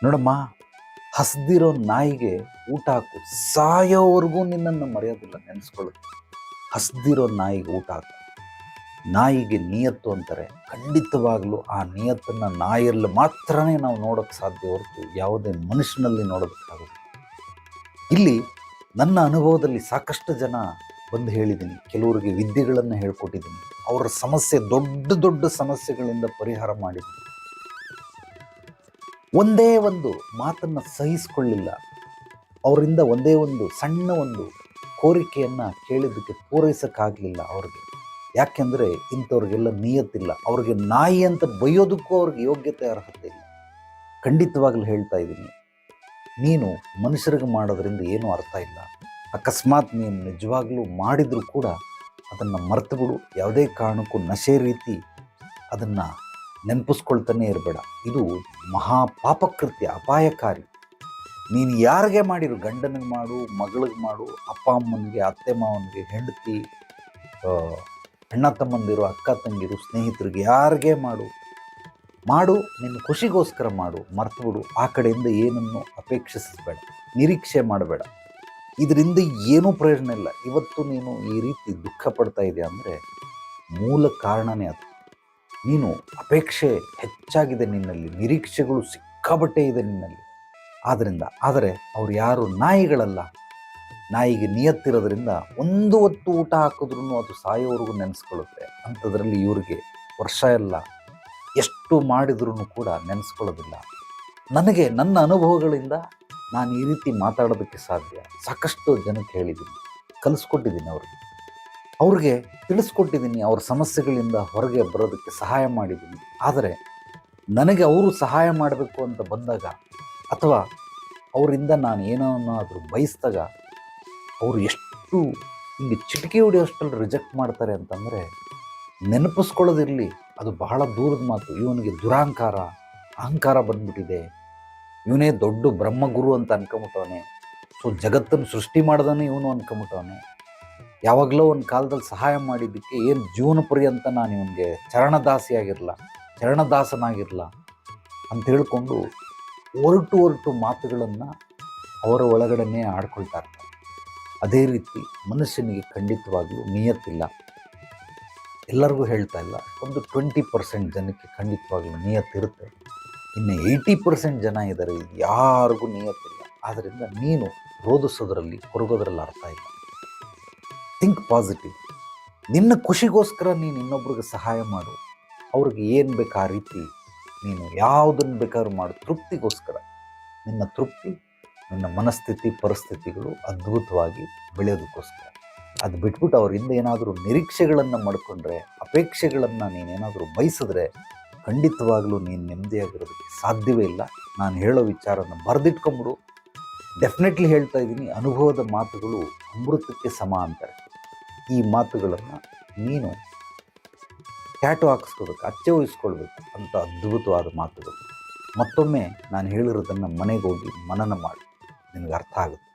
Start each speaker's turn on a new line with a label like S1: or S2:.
S1: ನೋಡಮ್ಮ, ಹಸ್ದಿರೋ ನಾಯಿಗೆ ಊಟ ಹಾಕು, ಸಾಯೋವರೆಗೂ ನಿನ್ನನ್ನು ಮರೆಯೋದಿಲ್ಲ, ನೆನೆಸ್ಕೊಳ್ಳುತ್ತೆ. ಹಸ್ದಿರೋ ನಾಯಿಗೆ ಊಟ ಹಾಕು. ನಾಯಿಗೆ ನಿಯತ್ತು ಅಂತಾರೆ. ಖಂಡಿತವಾಗಲೂ ಆ ನಿಯತ್ತನ್ನು ನಾಯಿಯಲ್ಲಿ ಮಾತ್ರನೇ ನಾವು ನೋಡೋಕ್ಕೆ ಸಾಧ್ಯ ಹೊರತು ಯಾವುದೇ ಮನುಷ್ಯನಲ್ಲಿ ನೋಡೋದಕ್ಕಾಗೋದಿಲ್ಲ. ಇಲ್ಲಿ ನನ್ನ ಅನುಭವದಲ್ಲಿ ಸಾಕಷ್ಟು ಜನ ಬಂದು ಹೇಳಿದ್ದೀನಿ, ಕೆಲವರಿಗೆ ವಿದ್ಯೆಗಳನ್ನು ಹೇಳ್ಕೊಟ್ಟಿದ್ದೀನಿ, ಅವರ ಸಮಸ್ಯೆ ದೊಡ್ಡ ದೊಡ್ಡ ಸಮಸ್ಯೆಗಳಿಂದ ಪರಿಹಾರ ಮಾಡಿದ್ದೀನಿ. ಒಂದೇ ಒಂದು ಮಾತನ್ನು ಸಹಿಸಿಕೊಳ್ಳಿಲ್ಲ, ಅವರಿಂದ ಒಂದೇ ಒಂದು ಸಣ್ಣ ಒಂದು ಕೋರಿಕೆಯನ್ನು ಕೇಳಿದ್ದಕ್ಕೆ ಪೂರೈಸೋಕ್ಕಾಗಲಿಲ್ಲ ಅವ್ರಿಗೆ. ಯಾಕೆಂದರೆ ಇಂಥವ್ರಿಗೆಲ್ಲ ನಿಯತ್ತಿಲ್ಲ, ಅವ್ರಿಗೆ ನಾಯಿ ಅಂತ ಬೈಯೋದಕ್ಕೂ ಅವ್ರಿಗೆ ಯೋಗ್ಯತೆ ಅರ್ಹತೆ ಇಲ್ಲ. ಖಂಡಿತವಾಗ್ಲೂ ಹೇಳ್ತಾ ಇದ್ದೀನಿ, ನೀನು ಮನುಷ್ಯರಿಗೆ ಮಾಡೋದ್ರಿಂದ ಏನೂ ಅರ್ಥ ಇಲ್ಲ. ಅಕಸ್ಮಾತ್ ನೀನು ನಿಜವಾಗ್ಲೂ ಮಾಡಿದರೂ ಕೂಡ ಅದನ್ನು ಮರೆತು ಬಿಡು. ಯಾವುದೇ ಕಾರಣಕ್ಕೂ ನಶೆ ರೀತಿ ಅದನ್ನು ನೆನಪಿಸ್ಕೊಳ್ತಾನೆ ಇರಬೇಡ. ಇದು ಮಹಾ ಪಾಪಕೃತ್ಯ, ಅಪಾಯಕಾರಿ. ನೀನು ಯಾರಿಗೆ ಮಾಡಿರು, ಗಂಡನಿಗೆ ಮಾಡು, ಮಗಳಿಗೆ ಮಾಡು, ಅಪ್ಪ ಅಮ್ಮನಿಗೆ, ಅತ್ತೆ ಮಾವನಿಗೆ, ಹೆಂಡತಿ, ಅಣ್ಣ ತಮ್ಮಂದಿರು, ಅಕ್ಕ ತಂಗಿರು, ಸ್ನೇಹಿತರಿಗೆ, ಯಾರಿಗೆ ಮಾಡು, ನಿನ್ನ ಖುಷಿಗೋಸ್ಕರ ಮಾಡು, ಮರ್ತು ಬಿಡು. ಆ ಕಡೆಯಿಂದ ಏನನ್ನು ಅಪೇಕ್ಷಿಸಬೇಡ, ನಿರೀಕ್ಷೆ ಮಾಡಬೇಡ. ಇದರಿಂದ ಏನೂ ಪ್ರಯೋಜನ ಇಲ್ಲ. ಇವತ್ತು ನೀನು ಈ ರೀತಿ ದುಃಖ ಪಡ್ತಾ ಇದೆಯಾ ಅಂದರೆ ಮೂಲ ಕಾರಣನೇ ಅದು. ನೀನು ಅಪೇಕ್ಷೆ ಹೆಚ್ಚಾಗಿದೆ ನಿನ್ನಲ್ಲಿ, ನಿರೀಕ್ಷೆಗಳು ಸಿಕ್ಕಾಬಟ್ಟೆ ಇದೆ ನಿನ್ನಲ್ಲಿ. ಆದರೆ ಅವ್ರು ಯಾರು ನಾಯಿಗಳಲ್ಲ. ನಾಯಿಗೆ ನಿಯತ್ತಿರೋದ್ರಿಂದ ಒಂದು ಹೊತ್ತು ಊಟ ಹಾಕಿದ್ರೂ ಅದು ಸಾಯೋವರೆಗೂ ನೆನೆಸ್ಕೊಳ್ಳುತ್ತೆ. ಅಂಥದ್ರಲ್ಲಿ ಇವ್ರಿಗೆ ವರ್ಷ ಎಲ್ಲ ಎಷ್ಟು ಮಾಡಿದ್ರೂ ಕೂಡ ನೆನೆಸ್ಕೊಳ್ಳೋದಿಲ್ಲ. ನನಗೆ ನನ್ನ ಅನುಭವಗಳಿಂದ ನಾನು ಈ ರೀತಿ ಮಾತಾಡೋದಕ್ಕೆ ಸಾಧ್ಯ. ಸಾಕಷ್ಟು ಜನಕ್ಕೆ ಹೇಳಿದ್ದೀನಿ, ಕಲಿಸ್ಕೊಟ್ಟಿದ್ದೀನಿ, ಅವ್ರಿಗೆ ತಿಳಿಸ್ಕೊಟ್ಟಿದ್ದೀನಿ, ಅವ್ರ ಸಮಸ್ಯೆಗಳಿಂದ ಹೊರಗೆ ಬರೋದಕ್ಕೆ ಸಹಾಯ ಮಾಡಿದ್ದೀನಿ. ಆದರೆ ನನಗೆ ಅವರು ಸಹಾಯ ಮಾಡಬೇಕು ಅಂತ ಬಂದಾಗ ಅಥವಾ ಅವರಿಂದ ನಾನು ಏನನ್ನಾದರೂ ಬಯಸಿದಾಗ ಅವರು ಎಷ್ಟು ಇಲ್ಲಿ ಚಿಟಿಕೆ ಹೊಡೆಯೋಷ್ಟಲ್ಲಿ ರಿಜೆಕ್ಟ್ ಮಾಡ್ತಾರೆ ಅಂತಂದರೆ ನೆನಪಿಸ್ಕೊಳ್ಳೋದಿರಲಿ, ಅದು ಬಹಳ ದೂರದ ಮಾತು. ಇವನಿಗೆ ದುರಹಂಕಾರ, ಅಹಂಕಾರ ಬಂದ್ಬಿಟ್ಟಿದೆ, ಇವನೇ ದೊಡ್ಡ ಬ್ರಹ್ಮಗುರು ಅಂತ ಅನ್ಕೊಂಬಿಟ್ಟವನೆ, ಸೊ ಜಗತ್ತನ್ನು ಸೃಷ್ಟಿ ಮಾಡ್ದಾನೆ ಇವನು ಅನ್ಕೊಂಬಿಟ್ಟವನೆ, ಯಾವಾಗಲೂ ಒಂದು ಕಾಲದಲ್ಲಿ ಸಹಾಯ ಮಾಡಿದ್ದಕ್ಕೆ ಏನು ಜೀವನ ಪರ್ಯಂತ ನಾನು ಇವನಿಗೆ ಚರಣದಾಸನಾಗಿರಲ್ಲ ಅಂತ ಹೇಳ್ಕೊಂಡು ಹೊರಟು ಮಾತುಗಳನ್ನು ಅವರ ಒಳಗಡೆನೇ ಆಡ್ಕೊಳ್ತಾ ಇರ್ತಾರೆ. ಅದೇ ರೀತಿ ಮನುಷ್ಯನಿಗೆ ಖಂಡಿತವಾಗ್ಲೂ ನಿಯತ್ತಿಲ್ಲ. ಎಲ್ಲರಿಗೂ ಹೇಳ್ತಾ ಇಲ್ಲ, ಒಂದು 20% ಜನಕ್ಕೆ ಖಂಡಿತವಾಗ್ಲೂ ನಿಯತ್ತಿರುತ್ತೆ. ಇನ್ನು 80% ಜನ ಇದ್ದಾರೆ, ಯಾರಿಗೂ ನಿಯತ್ತಿಲ್ಲ. ಆದ್ದರಿಂದ ನೀನು ರೋಧಿಸೋದ್ರಲ್ಲಿ ಕೊರಗೋದ್ರಲ್ಲಿ ಅರ್ಥ ಇಲ್ಲ. Think positive. ನಿನ್ನ ಖುಷಿಗೋಸ್ಕರ ನೀನು ಇನ್ನೊಬ್ರಿಗೆ ಸಹಾಯ ಮಾಡು. ಅವ್ರಿಗೆ ಏನು ಬೇಕು ಆ ರೀತಿ ನೀನು ಯಾವುದನ್ನು ಬೇಕಾದ್ರೂ ಮಾಡು, ತೃಪ್ತಿಗೋಸ್ಕರ. ನಿನ್ನ ತೃಪ್ತಿ, ನಿನ್ನ ಮನಸ್ಥಿತಿ, ಪರಿಸ್ಥಿತಿಗಳು ಅದ್ಭುತವಾಗಿ ಬೆಳೆಯೋದಕ್ಕೋಸ್ಕರ. ಅದು ಬಿಟ್ಬಿಟ್ಟು ಅವರಿಂದ ಏನಾದರೂ ನಿರೀಕ್ಷೆಗಳನ್ನು ಮಾಡಿಕೊಂಡ್ರೆ, ಅಪೇಕ್ಷೆಗಳನ್ನು ನೀನೇನಾದರೂ ಬಯಸಿದ್ರೆ ಖಂಡಿತವಾಗಲೂ ನೀನು ನೆಮ್ಮದಿಯಾಗಿರೋದಕ್ಕೆ ಸಾಧ್ಯವೇ ಇಲ್ಲ. ನಾನು ಹೇಳೋ ವಿಚಾರನ ಬರೆದಿಟ್ಕೊಂಬಿಡು. ಡೆಫಿನೆಟ್ಲಿ ಹೇಳ್ತಾ ಇದ್ದೀನಿ, ಅನುಭವದ ಮಾತುಗಳು ಅಮೃತಕ್ಕೆ ಸಮ ಅಂತಾರೆ. ಈ ಮಾತುಗಳನ್ನು ನೀನು ಟ್ಯಾಟು ಹಾಕಿಸ್ಕೋಬೇಕು, ಅಚ್ಚೆ ವಹಿಸ್ಕೊಳ್ಬೇಕು ಅಂತ ಅದ್ಭುತವಾದ ಮಾತುಗಳು. ಮತ್ತೊಮ್ಮೆ ನಾನು ಹೇಳಿರೋದನ್ನು ಮನೆಗೆ ಹೋಗಿ ಮನನ ಮಾಡಿ, ನಿನಗೆ ಅರ್ಥ ಆಗುತ್ತೆ.